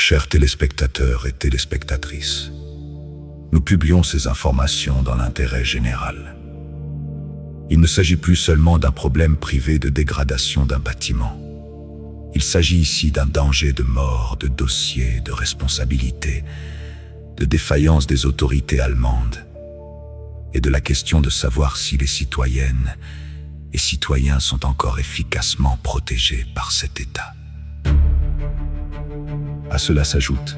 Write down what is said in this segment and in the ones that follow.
Chers téléspectateurs et téléspectatrices, nous publions ces informations dans l'intérêt général. Il ne s'agit plus seulement d'un problème privé de dégradation d'un bâtiment. Il s'agit ici d'un danger de mort, de dossier, de responsabilité, de défaillance des autorités allemandes et de la question de savoir si les citoyennes et citoyens sont encore efficacement protégés par cet État. À cela s'ajoute,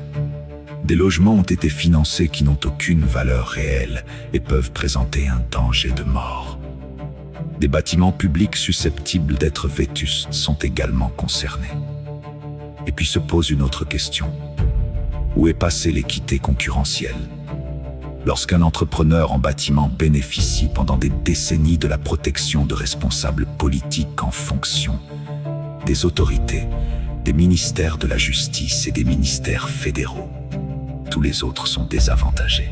des logements ont été financés qui n'ont aucune valeur réelle et peuvent présenter un danger de mort. Des bâtiments publics susceptibles d'être vétustes sont également concernés. Et puis se pose une autre question. Où est passée l'équité concurrentielle? Lorsqu'un entrepreneur en bâtiment bénéficie pendant des décennies de la protection de responsables politiques en fonction des autorités, des ministères de la justice et des ministères fédéraux, tous les autres sont désavantagés.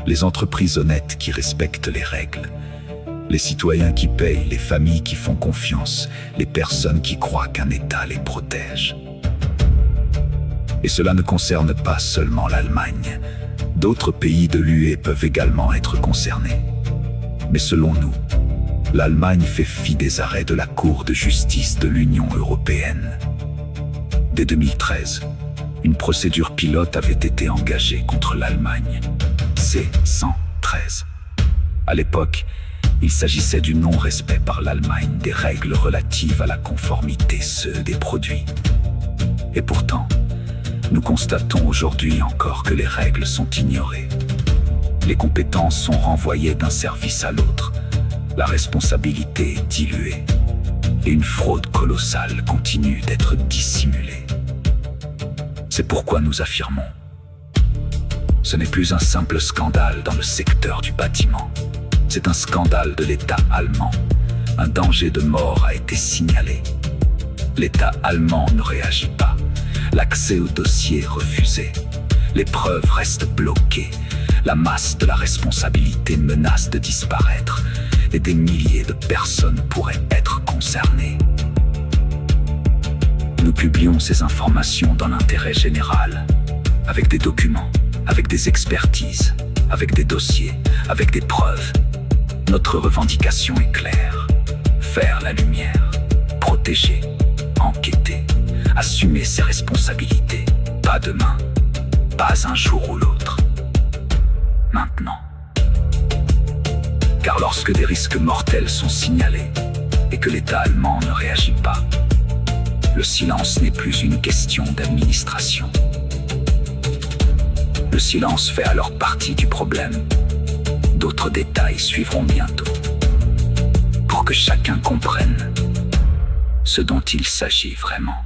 Les entreprises honnêtes qui respectent les règles, les citoyens qui payent, les familles qui font confiance, les personnes qui croient qu'un État les protège. Et cela ne concerne pas seulement l'Allemagne. D'autres pays de l'UE peuvent également être concernés. Mais selon nous, l'Allemagne fait fi des arrêts de la Cour de justice de l'Union européenne. Dès 2013, une procédure pilote avait été engagée contre l'Allemagne, C-113. À l'époque, il s'agissait du non-respect par l'Allemagne des règles relatives à la conformité CE des produits. Et pourtant, nous constatons aujourd'hui encore que les règles sont ignorées. Les compétences sont renvoyées d'un service à l'autre. La responsabilité est diluée. Et une fraude colossale continue d'être dissimulée. C'est pourquoi nous affirmons: ce n'est plus un simple scandale dans le secteur du bâtiment. C'est un scandale de l'État allemand. Un danger de mort a été signalé. L'État allemand ne réagit pas. L'accès au dossier est refusé. Les preuves restent bloquées. La masse de la responsabilité menace de disparaître et des milliers de personnes pourraient être concernées. Nous publions ces informations dans l'intérêt général, avec des documents, avec des expertises, avec des dossiers, avec des preuves. Notre revendication est claire: faire la lumière, protéger, enquêter, assumer ses responsabilités. Pas demain, pas un jour ou l'autre. Maintenant. Car lorsque des risques mortels sont signalés et que l'État allemand ne réagit pas, le silence n'est plus une question d'administration. Le silence fait alors partie du problème. D'autres détails suivront bientôt, pour que chacun comprenne ce dont il s'agit vraiment.